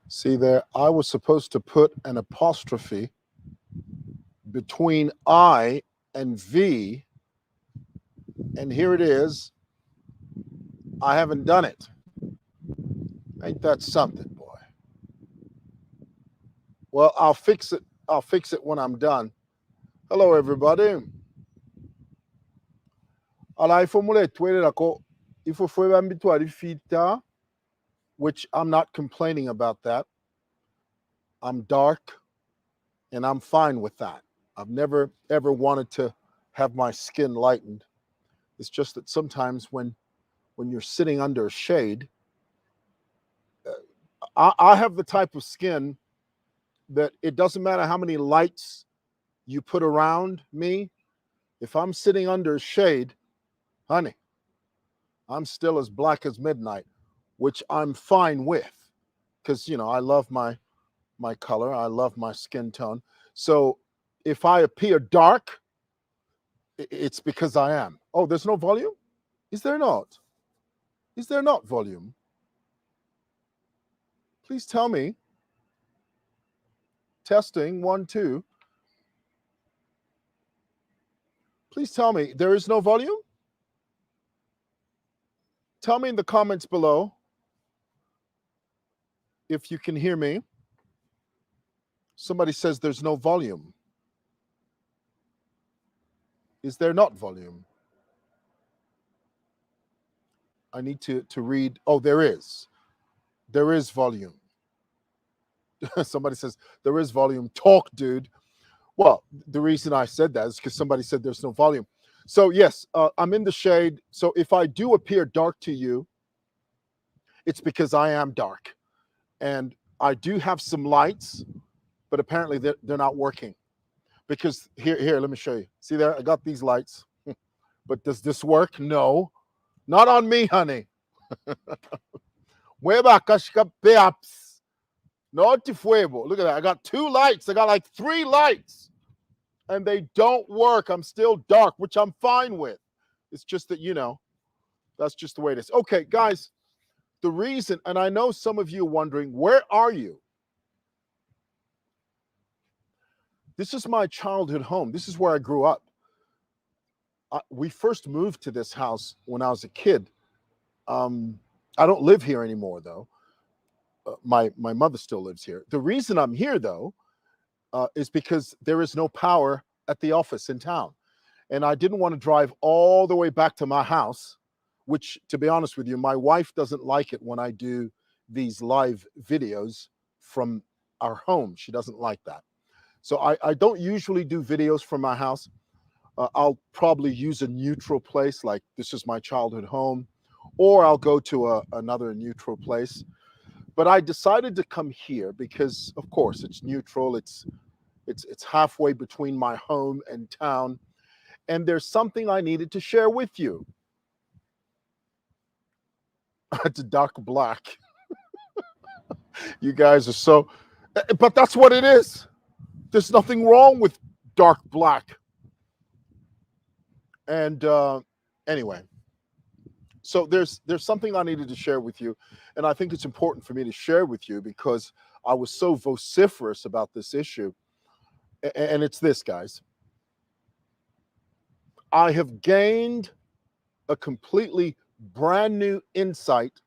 See there, I was supposed to put an apostrophe between I and V, and here it is. I haven't done it. Ain't that something, boy? Well, I'll fix it. I'll fix it when I'm done. Hello, everybody. Ala ifomule twelera ko ifo fwe bambitwari fita, which I'm not complaining about that. I'm dark, and I'm fine with that. I've never ever wanted to have my skin lightened. It's just that sometimes when you're sitting under a shade, I have the type of skin that it doesn't matter how many lights you put around me. If I'm sitting under a shade, honey, I'm still as black as midnight, which I'm fine with because, I love my color. I love my skin tone. So if I appear dark, it's because I am. Oh, there's no volume? Is there not? Is there not volume? Please tell me. Testing, 1, 2. Please tell me there is no volume? Tell me in the comments below if you can hear me. Somebody says there's no volume. Is there not volume? I need to read. Oh, there is. There is volume. Somebody says there is volume. Talk, dude. Well, the reason I said that is because somebody said there's no volume. So yes, I'm in the shade. So if I do appear dark to you, it's because I am dark. And I do have some lights, but apparently they're not working. Because here, let me show you. See there, I got these lights. But does this work? No. Not on me, honey. Hueva kashka peaps. No te fuego. Look at that. I got 2 lights. I got like 3 lights. And they don't work. I'm still dark, which I'm fine with. It's just that, that's just the way it is. Okay, guys, the reason, and I know some of you are wondering, where are you? This is my childhood home. This is where I grew up. We first moved to this house when I was a kid. I don't live here anymore, though. My mother still lives here. The reason I'm here, though, is because there is no power at the office in town. And I didn't want to drive all the way back to my house, which, to be honest with you, my wife doesn't like it when I do these live videos from our home. She doesn't like that. So I don't usually do videos from my house. I'll probably use a neutral place, like this is my childhood home, or I'll go to another neutral place. But I decided to come here because, of course, it's neutral. It's halfway between my home and town. And there's something I needed to share with you. It's dark black. You guys are so, but that's what it is. There's nothing wrong with dark black. And anyway, so there's something I needed to share with you. And I think it's important for me to share with you because I was so vociferous about this issue. And it's this, guys. I have gained a completely brand new insight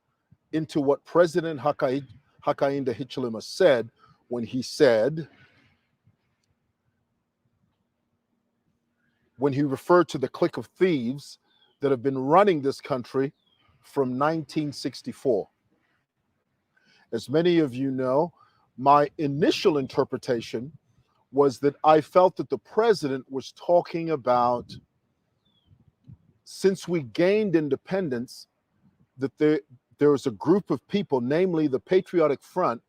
into what President Hakainde Hichilema said when he referred to the clique of thieves that have been running this country from 1964. As many of you know, my initial interpretation was that I felt that the president was talking about, since we gained independence, that there was a group of people, namely the Patriotic Front,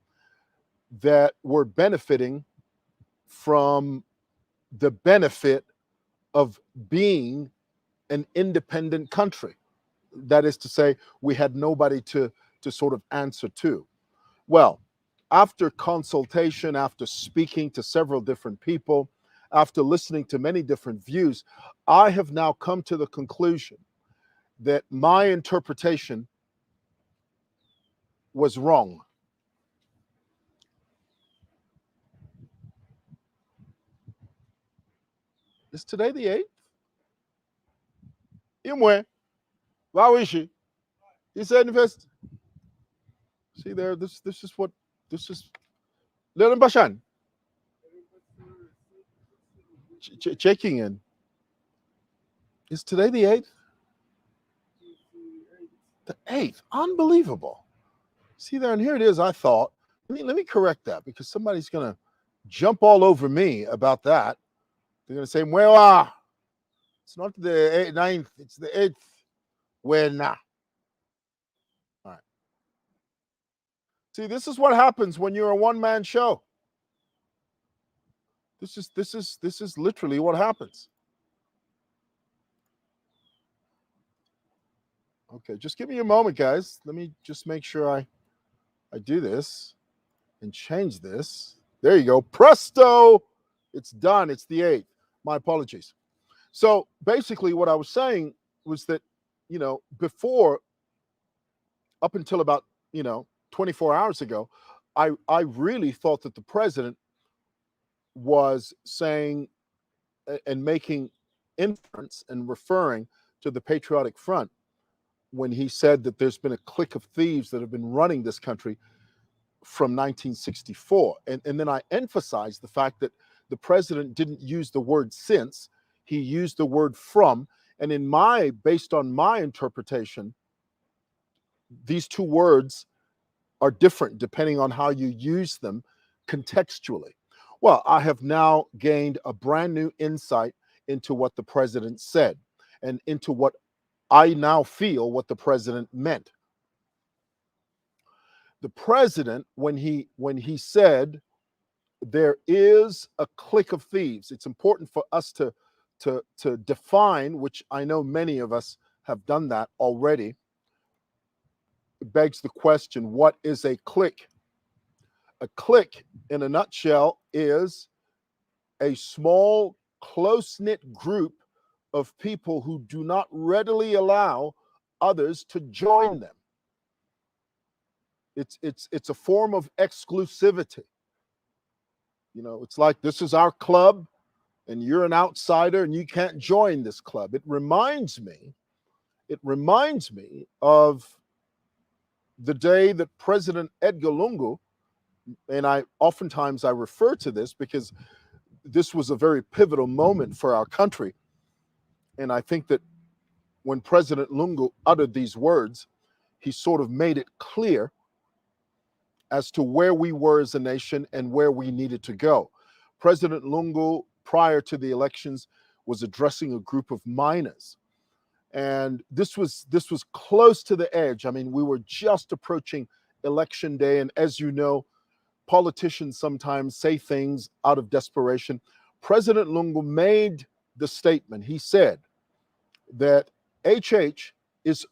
that were benefiting from the benefit of being an independent country. That is to say, we had nobody to sort of answer to. Well, after consultation, after speaking to several different people, after listening to many different views, I have now come to the conclusion that my interpretation was wrong. Is today the 8th? Imwe, Wawishi. He said invest. See there, this is what this is. Leon Bashan. Checking in. Is today the 8th? The 8th. Unbelievable. See there, and here it is. I thought, let me correct that because somebody's gonna jump all over me about that. They're gonna say, Mwewa. It's not the 9th, it's the 8th. When nah. All right. See, this is what happens when you're a one-man show. This is literally what happens. Okay, just give me a moment, guys. Let me just make sure I do this and change this. There you go. Presto! It's done. It's the 8th. My apologies. So basically what I was saying was that, before, up until about, 24 hours ago, I really thought that the president was saying and making inference and referring to the Patriotic Front when he said that there's been a clique of thieves that have been running this country from 1964. And then I emphasized the fact that the president didn't use the word since, he used the word from. And based on my interpretation, these two words are different depending on how you use them contextually. Well, I have now gained a brand new insight into what the president said and into what I now feel what the president meant. The president, when he said there is a clique of thieves, it's important for us to define, which I know many of us have done that already. It begs the question, what is a clique? A clique, in a nutshell, is a small, close-knit group of people who do not readily allow others to join them. It's a form of exclusivity. It's like, this is our club and you're an outsider and you can't join this club. It reminds me of the day that President Edgar Lungu, and oftentimes I refer to this because this was a very pivotal moment for our country. And I think that when President Lungu uttered these words, he sort of made it clear as to where we were as a nation and where we needed to go. President Lungu, prior to the elections, was addressing a group of miners. And this was close to the edge. I mean, we were just approaching election day. And as you know, politicians sometimes say things out of desperation. President Lungu made the statement. He said that HH is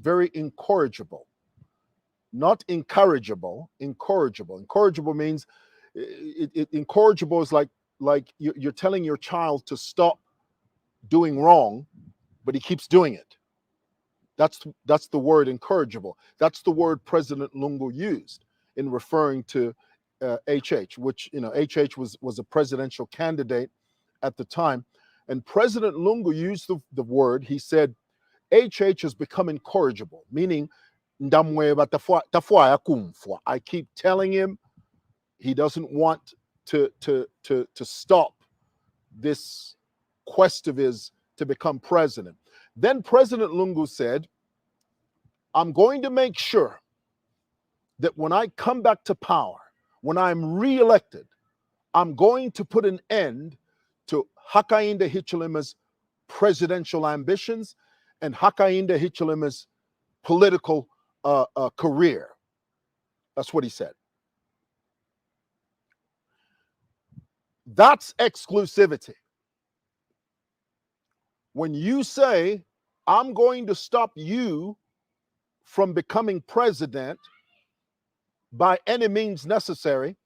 very incorrigible. Not incorrigible, incorrigible. Incorrigible means incorrigible is like you're telling your child to stop doing wrong, but he keeps doing it. That's the word incorrigible. That's the word President Lungu used in referring to HH, which HH was a presidential candidate at the time, and President Lungu used the word. He said HH has become incorrigible, meaning I keep telling him he doesn't want to stop this quest of his to become president. Then President Lungu said, I'm going to make sure that when I come back to power, when I'm reelected, I'm going to put an end to Hakainde Hichilema's presidential ambitions and Hakainde Hichilema's political career. That's what he said. That's exclusivity. When you say, I'm going to stop you from becoming president by any means necessary,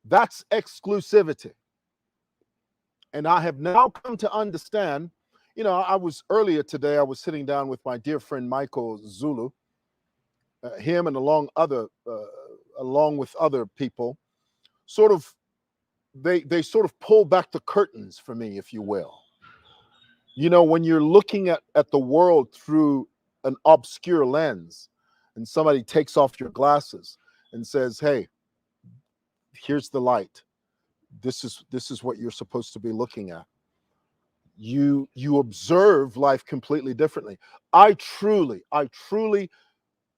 that's exclusivity. And I have now come to understand, earlier today, I was sitting down with my dear friend Michael Zulu, him and along with other people, sort of they sort of pull back the curtains for me, if you will. You know, when you're looking at the world through an obscure lens, and somebody takes off your glasses and says, "Hey, here's the light. This is what you're supposed to be looking at." You observe life completely differently. I truly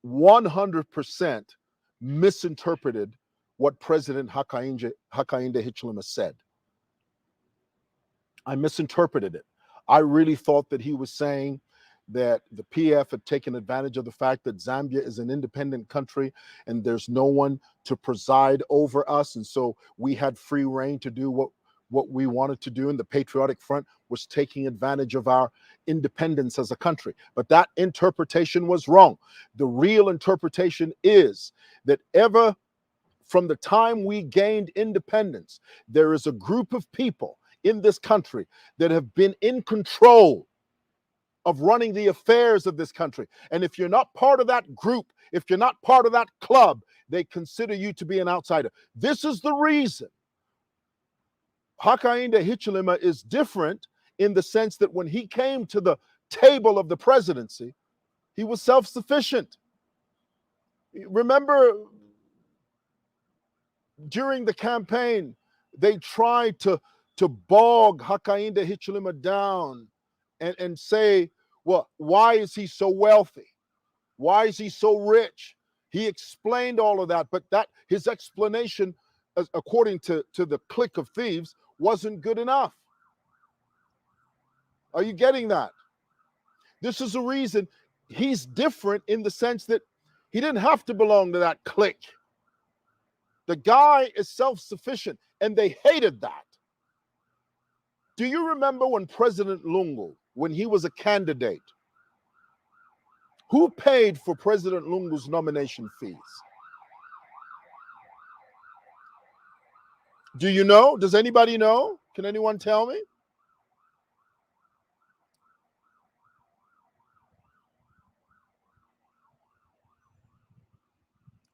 100% misinterpreted what President Hakainde Hichilema said. I misinterpreted it. I really thought that he was saying that the PF had taken advantage of the fact that Zambia is an independent country and there's no one to preside over us. And so we had free reign to do what we wanted to do. And the Patriotic Front was taking advantage of our independence as a country. But that interpretation was wrong. The real interpretation is that ever from the time we gained independence, there is a group of people in this country that have been in control of running the affairs of this country. And if you're not part of that group, if you're not part of that club, they consider you to be an outsider. This is the reason Hakainde Hichilema is different, in the sense that when he came to the table of the presidency, he was self-sufficient. Remember, during the campaign, they tried to bog Hakainde Hichilema down and say, well, why is he so wealthy? Why is he so rich? He explained all of that, but that his explanation, according to the Clique of Thieves, wasn't good enough. Are you getting that? This is a reason he's different, in the sense that he didn't have to belong to that clique. The guy is self-sufficient, and they hated that. Do you remember when President Lungu, when he was a candidate, who paid for President Lungu's nomination fees? Do you know? Does anybody know? Can anyone tell me?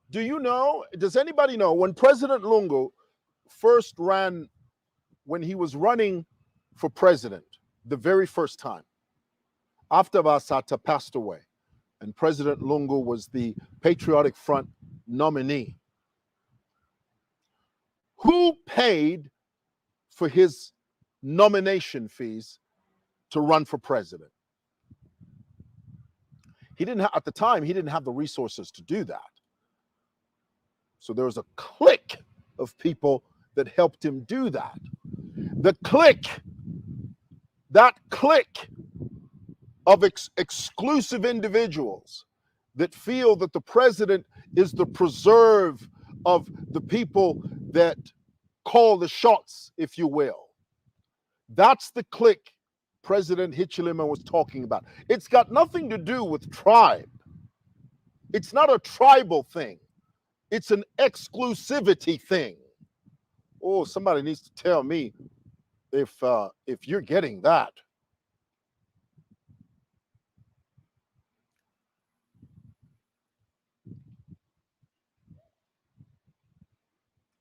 Do you know? Does anybody know when President Lungu first ran, when he was running for president the very first time, after Vasata passed away and President Lungu was the Patriotic Front nominee, who paid for his nomination fees to run for president? He didn't have, at the time, he didn't have the resources to do that. So there was a clique of people that helped him do that. The clique, that clique of exclusive individuals that feel that the president is the preserve of the people that call the shots, if you will. That's the clique President Hichilema was talking about. It's got nothing to do with tribe. It's not a tribal thing. It's an exclusivity thing. Oh, somebody needs to tell me if you're getting that.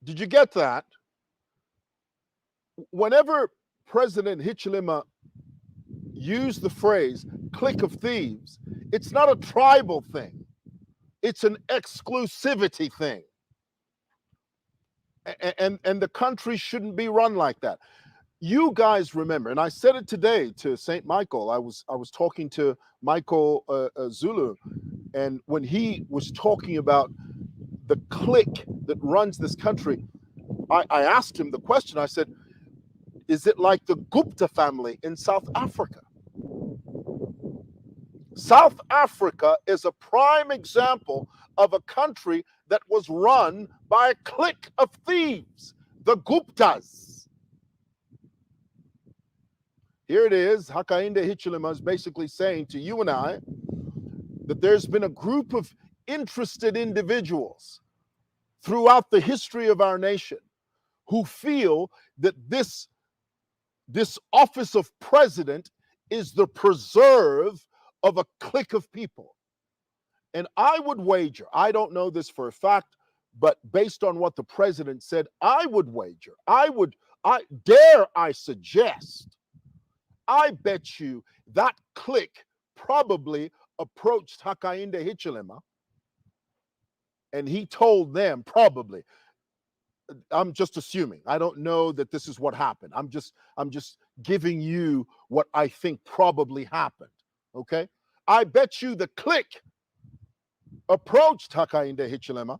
Did you get that? Whenever President Hichilema used the phrase "clique of thieves," it's not a tribal thing. It's an exclusivity thing. And the country shouldn't be run like that. You guys remember, and I said it today to St. Michael. I was talking to Michael Zulu, and when he was talking about the clique that runs this country, I asked him the question. I said, is it like the Gupta family in South Africa? South Africa is a prime example of a country that was run by a clique of thieves, the Guptas. Here it is. Hakainde Hichilema is basically saying to you and I that there's been a group of interested individuals throughout the history of our nation who feel that this office of president is the preserve of a clique of people. And I would wager, I don't know this for a fact, but based on what the president said, I would wager, I suggest, I bet you that clique probably approached Hakainde Hichilema and he told them, probably, I'm just assuming, I don't know that this is what happened. I'm just giving you what I think probably happened. Okay? I bet you the clique approached Hakainde Hichilema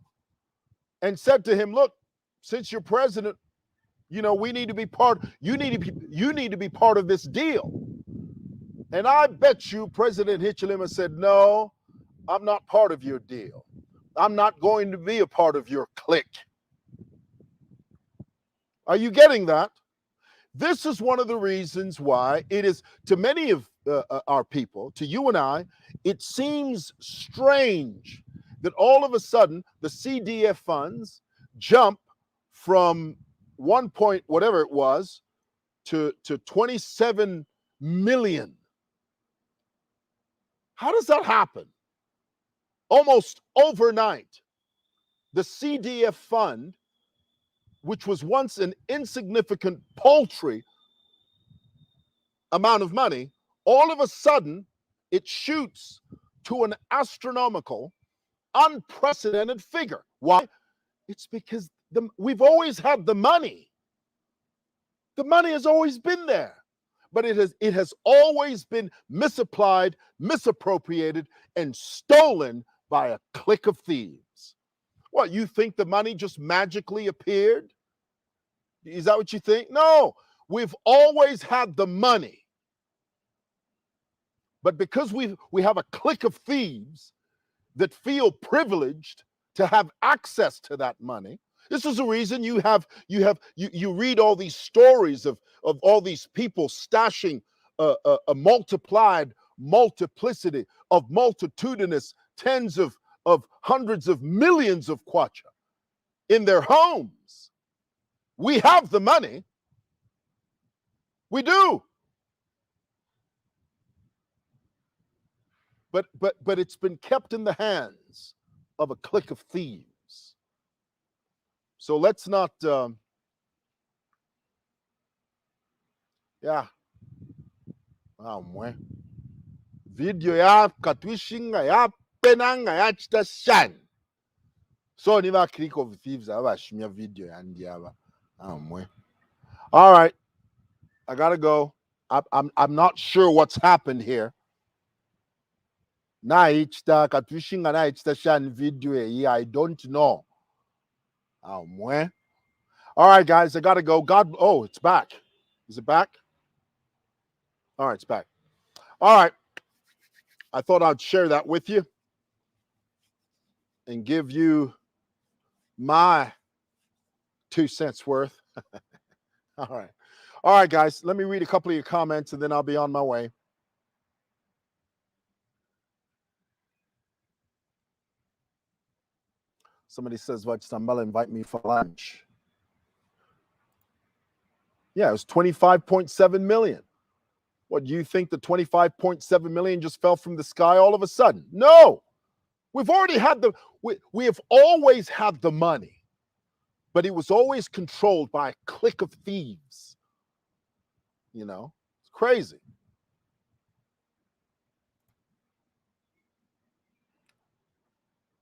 and said to him, look, since you're president, we need to be you need to be part of this deal. And I bet you President Hichilema said, no, I'm not part of your deal. I'm not going to be a part of your clique. Are you getting that? This is one of the reasons why it is, to many of our people, to you and I, it seems strange that all of a sudden the CDF funds jump from 1 point whatever it was to 27 million. How does that happen? Almost overnight, the CDF fund, which was once an insignificant, paltry amount of money, all of a sudden it shoots to an astronomical, unprecedented figure. Why? It's because we've always had the money. The money has always been there, but it has always been misapplied, misappropriated, and stolen by a clique of thieves. What, you think the money just magically appeared? Is that what you think? No, we've always had the money. But because we have a clique of thieves that feel privileged to have access to that money, this is the reason you read all these stories of all these people stashing a multiplied multiplicity of multitudinous tens of hundreds of millions of kwacha in their homes. We have the money. We do. But it's been kept in the hands of a clique of thieves. So let's not yeah. Video ya katwishinga ya penanga ya chita shan. So niva Clique of Thieves aba shimya video ya ndiaba. All right. I gotta go. I'm not sure what's happened here. Na ichita katwishinga na ichita shan video ya I don't know. All right, guys, I gotta go. Oh, it's back. Is it back? All right, it's back. All right. I thought I'd share that with you and give you my 2 cents worth. All right. All right, guys, let me read a couple of your comments and then I'll be on my way. Somebody says, Vach invite me for lunch. Yeah, it was 25.7 million. What, do you think the 25.7 million just fell from the sky all of a sudden? No. We've already had we have always had the money, but it was always controlled by a clique of thieves. It's crazy.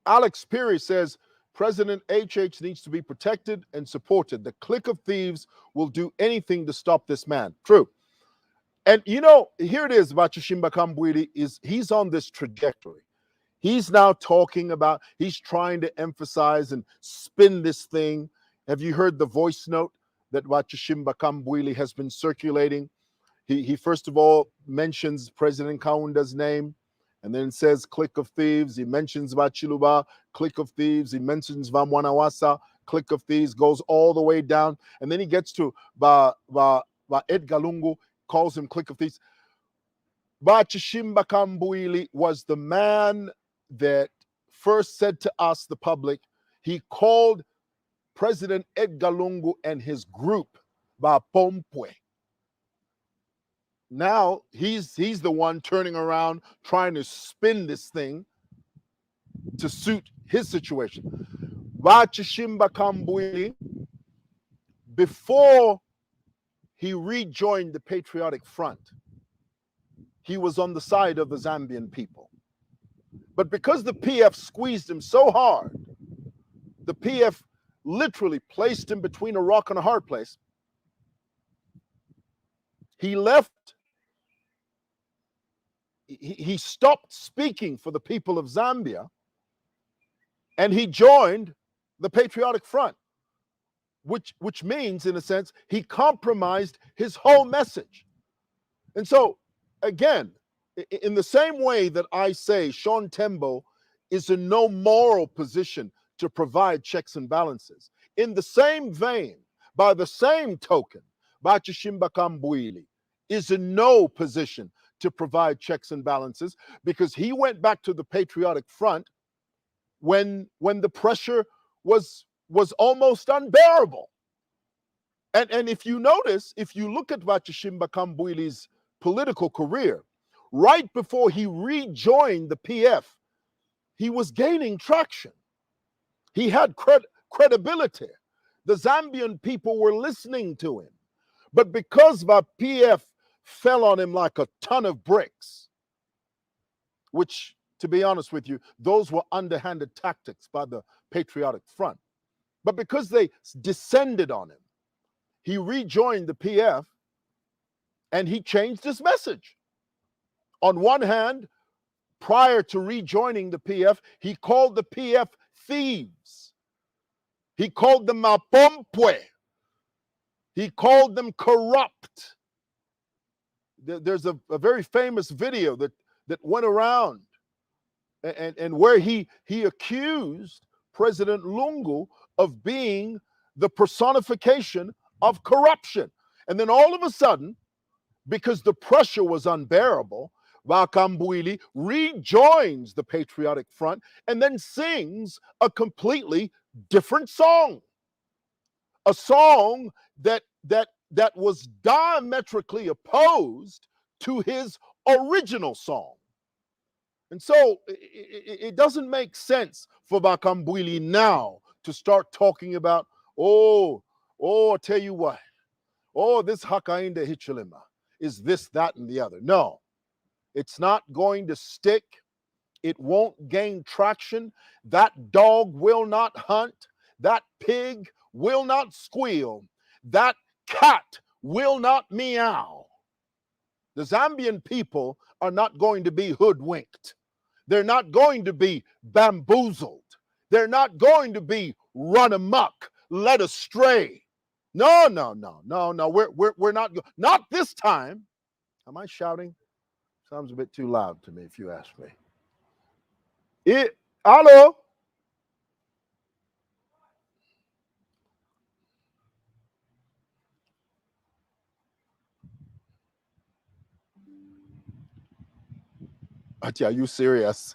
Alex Peary says, President HH needs to be protected and supported. The clique of thieves will do anything to stop this man. True. And here it is about Chishimba Kambwili, he's on this trajectory. He's now talking about, he's trying to emphasize and spin this thing. Have you heard the voice note that Wachishimba Kambwili has been circulating? He first of all mentions President Kaunda's name, and then says clique of thieves. He mentions Bachiluba, clique of thieves. He mentions Vamwanawasa, clique of thieves, goes all the way down. And then he gets to Edgar Lungu, calls him clique of thieves. Bachishimba Kambwili was the man that first said to us, the public, he called President Edgar Lungu and his group Bapompwe. Now he's the one turning around trying to spin this thing to suit his situation. Vachishimba Kambwili, before he rejoined the Patriotic Front, he was on the side of the Zambian people. But because the PF squeezed him so hard, the PF literally placed him between a rock and a hard place. He left. He stopped speaking for the people of Zambia, and he joined the Patriotic Front, which means, in a sense, he compromised his whole message. And so, again, in the same way that I say Sean Tembo is in no moral position to provide checks and balances, in the same vein, by the same token, Bachishimba Kambwili is in no position to provide checks and balances, because he went back to the Patriotic Front when the pressure was almost unbearable. And if you notice, if you look at Vachishimba Kambwili's political career, right before he rejoined the PF, he was gaining traction. He had credibility. The Zambian people were listening to him. But because the PF fell on him like a ton of bricks, which, to be honest with you, those were underhanded tactics by the Patriotic Front. But because they descended on him, he rejoined the PF and he changed his message. On one hand, prior to rejoining the PF, he called the PF thieves. He called them mapompwe. He called them corrupt. There's a very famous video that went around and where he accused President Lungu of being the personification of corruption. And then all of a sudden, because the pressure was unbearable, Vakambwili rejoins the Patriotic Front and then sings a completely different song. A song that was diametrically opposed to his original song. And so it doesn't make sense for Vakambwili now to start talking about, I'll tell you what, this Hakainde Hichilima is this, that, and the other. No, it's not going to stick. It won't gain traction. That dog will not hunt. That pig will not squeal. That cat will not meow. The Zambian people are not going to be hoodwinked. They're not going to be bamboozled. They're not going to be run amok, led astray. No. We're not this time. Am I shouting? Sounds a bit too loud to me, if you ask me. Hello? Are you serious?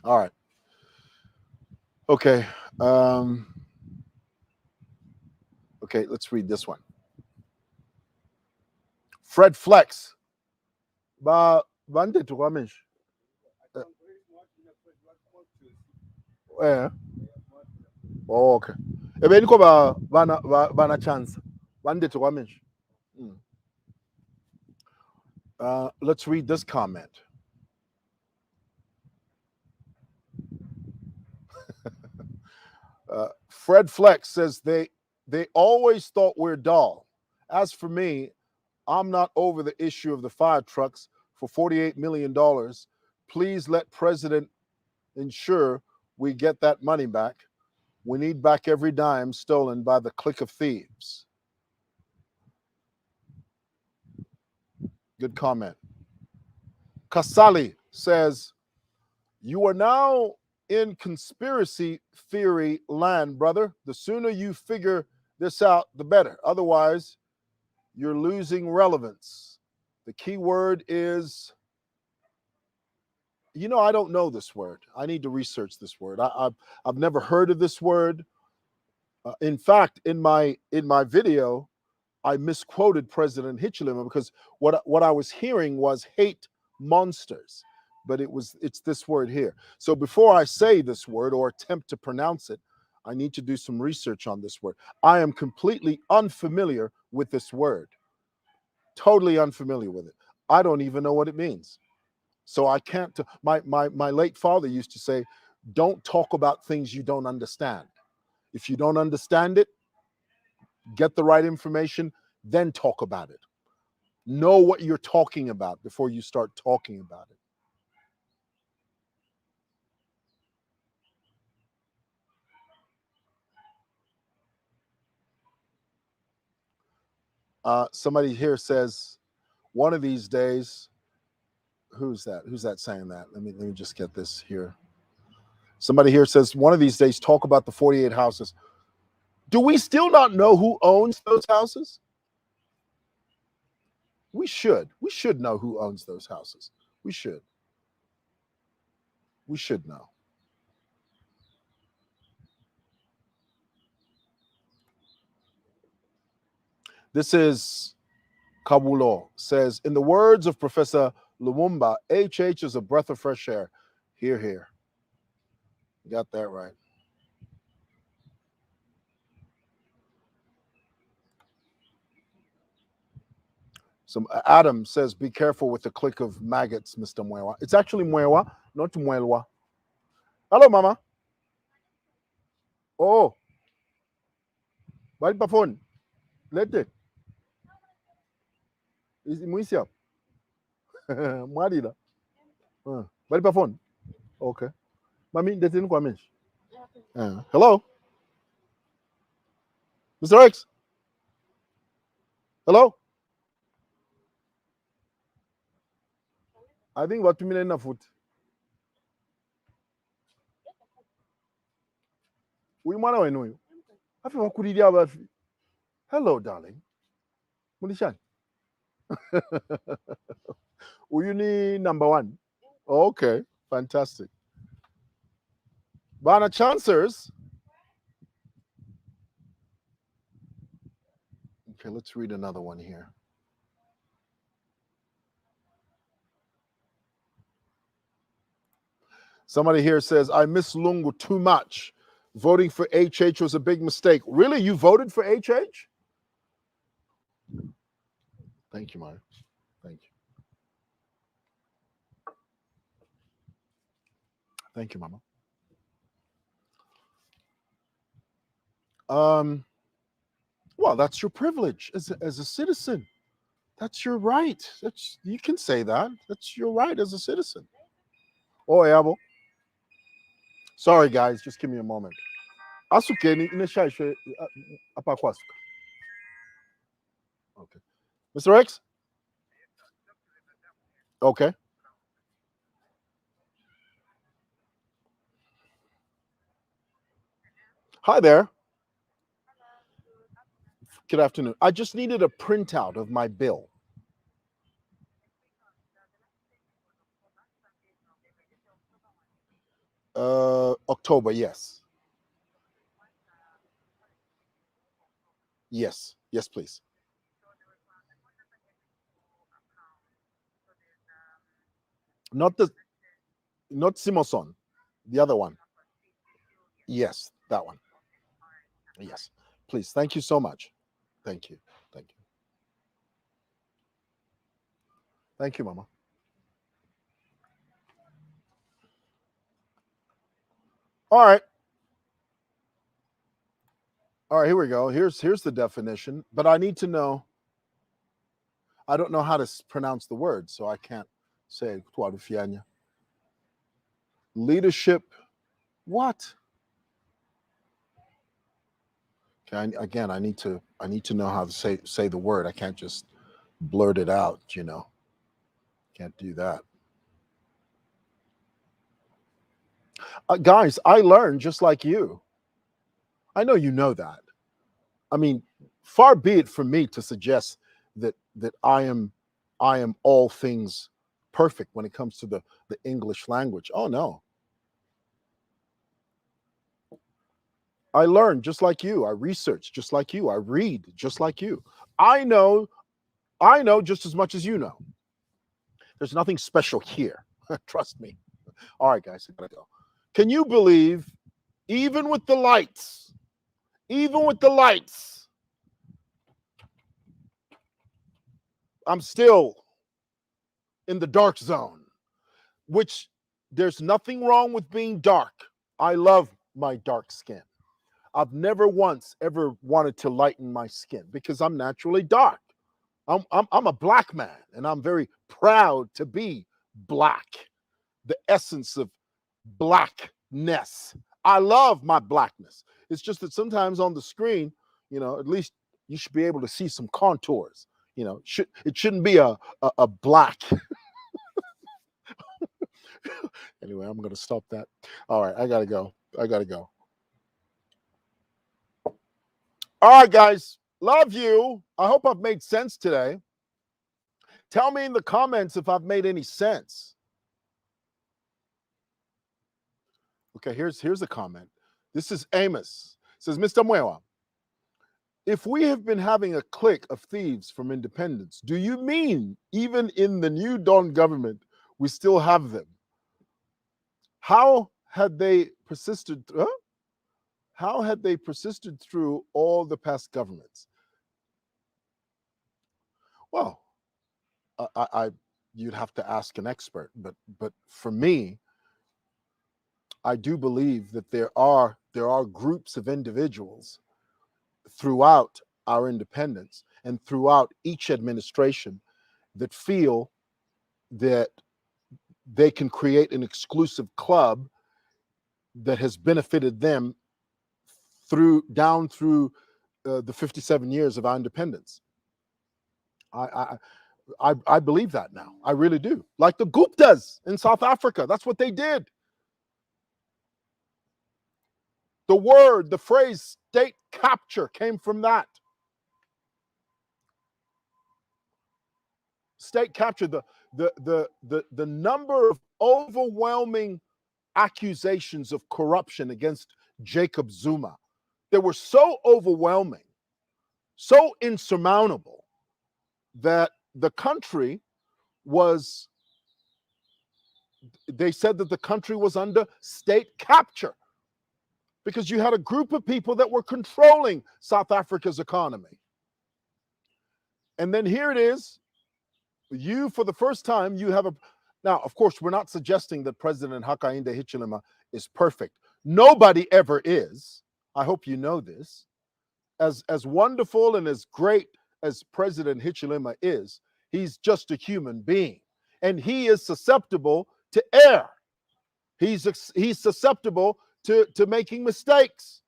All right. Okay. Okay, let's read this one. Fred Flex. Bande tukwamish. Oh, okay. Ebeniko bana chance. Bande tukwamish. Let's read this comment. Fred Flex says they always thought we're dull. As for me, I'm not over the issue of the fire trucks for $48 million. Please let President ensure we get that money back. We need back every dime stolen by the Clique of Thieves. Good comment. Kasali says, you are now in conspiracy theory land, brother. The sooner you figure this out, the better. Otherwise, you're losing relevance. The key word is, I don't know this word. I need to research this word. I've never heard of this word. In fact, in my video, I misquoted President Hichilema because what I was hearing was hate monsters, but it's this word here. So before I say this word or attempt to pronounce it, I need to do some research on this word. I am completely unfamiliar with this word. Totally unfamiliar with it. I don't even know what it means. So I can't. My late father used to say, "Don't talk about things you don't understand. If you don't understand it, get the right information, then talk about it. Know what you're talking about before you start talking about it." Somebody here says, one of these days, who's that? Who's that saying that? Let me just get this here. Somebody here says, one of these days, talk about the 48 houses. Do we still not know who owns those houses? We should. We should know who owns those houses. We should. We should know. This is Kabulo, says, in the words of Professor Lumumba, HH is a breath of fresh air. Hear, hear. Got that right. Some Adam says, be careful with the clique of maggots, Mr. Mwewa. It's actually Mwewa, not Mwelwa. Hello, Mama. Oh, bali pa phone. Lete. Mwisia. Mwadila. Bali pa phone. Okay. Mami, deteni kwa menshi. Hello? Mr. X? Hello? I think about 2 minutes na foot. Uyu mwana wenu uyu. Afi wakulidia abafi. Hello, darling. Mulishani. Uyu ni number 1. Oh, okay. Fantastic. Bana Chancers. Okay, let's read another one here. Somebody here says, I miss Lungu too much. Voting for HH was a big mistake. Really? You voted for HH? Thank you, Maya. Thank you. Thank you, Mama. Well, that's your privilege as a citizen. That's your right. You can say that. That's your right as a citizen. Oh, Abo. Sorry, guys. Just give me a moment. Asuke apakwasuka. Okay. Mr. X? Okay. Hi there. Good afternoon. I just needed a printout of my bill. October, yes. Yes. Yes, please. Not Simoson, the other one. Yes, that one. Yes. Please. Thank you so much. Thank you. Thank you. Thank you, Mama. All right. All right, here we go. Here's the definition, but I need to know. I don't know how to pronounce the word, so I can't say leadership. What? Okay, again, I need to know how to say the word. I can't just blurt it out, Can't do that. Guys, I learned just like you. I know you know that. I mean, far be it from me to suggest that I am all things perfect when it comes to the English language. Oh no. I learn just like you. I research just like you. I read just like you. I know just as much as you know. There's nothing special here. Trust me. All right, guys, I gotta go. Can you believe, even with the lights, I'm still in the dark zone, which there's nothing wrong with being dark. I love my dark skin. I've never once ever wanted to lighten my skin because I'm naturally dark. I'm a black man, and I'm very proud to be black, the essence of blackness. I love my blackness. It's just that sometimes on the screen, at least you should be able to see some contours. It shouldn't be a black. Anyway, I'm gonna stop that. All right, I gotta go. All right, guys. Love you. I hope I've made sense today. Tell me in the comments if I've made any sense. Okay, here's a comment. This is Amos. It says, Mr. Muewa, if we have been having a clique of thieves from independence, do you mean even in the new Dawn government we still have them? How had they persisted? How had they persisted through all the past governments? Well, you'd have to ask an expert, but for me, I do believe that there are groups of individuals throughout our independence and throughout each administration that feel that they can create an exclusive club that has benefited them through the 57 years of our independence. I believe that now. I really do. Like the Guptas in South Africa. That's what they did. The phrase state capture came from that. State capture, the number of overwhelming accusations of corruption against Jacob Zuma, they were so overwhelming, so insurmountable, that the country was, they said that the country was under state capture because you had a group of people that were controlling South Africa's economy. And then here it is, for the first time, you have now, of course, we're not suggesting that President Hakainde Hichilema is perfect. Nobody ever is. I hope you know this. As wonderful and as great as President Hichilema is, he's just a human being. And he is susceptible to error. He's susceptible to making mistakes.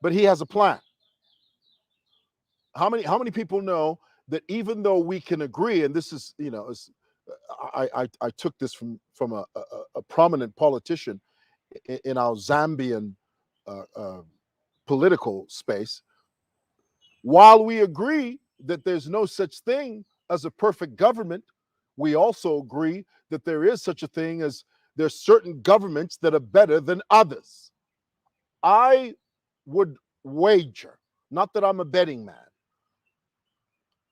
But he has a plan. How many people know that even though we can agree, and this is, I took this from a prominent politician in our Zambian political space, while we agree that there's no such thing as a perfect government, we also agree that there is such a thing as there's certain governments that are better than others. I would wager, not that I'm a betting man,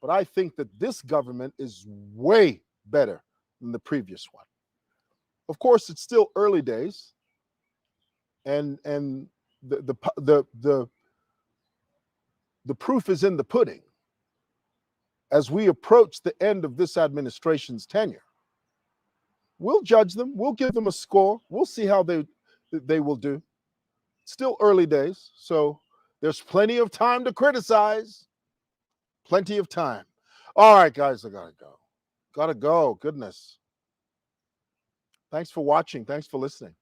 but I think that this government is way better than the previous one. Of course, it's still early days, and the proof is in the pudding. As we approach the end of this administration's tenure, we'll judge them. We'll give them a score. We'll see how they will do. Still early days, so there's plenty of time to criticize. Plenty of time. All right, guys, I gotta go. Gotta go. Goodness. Thanks for watching. Thanks for listening.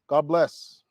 God bless.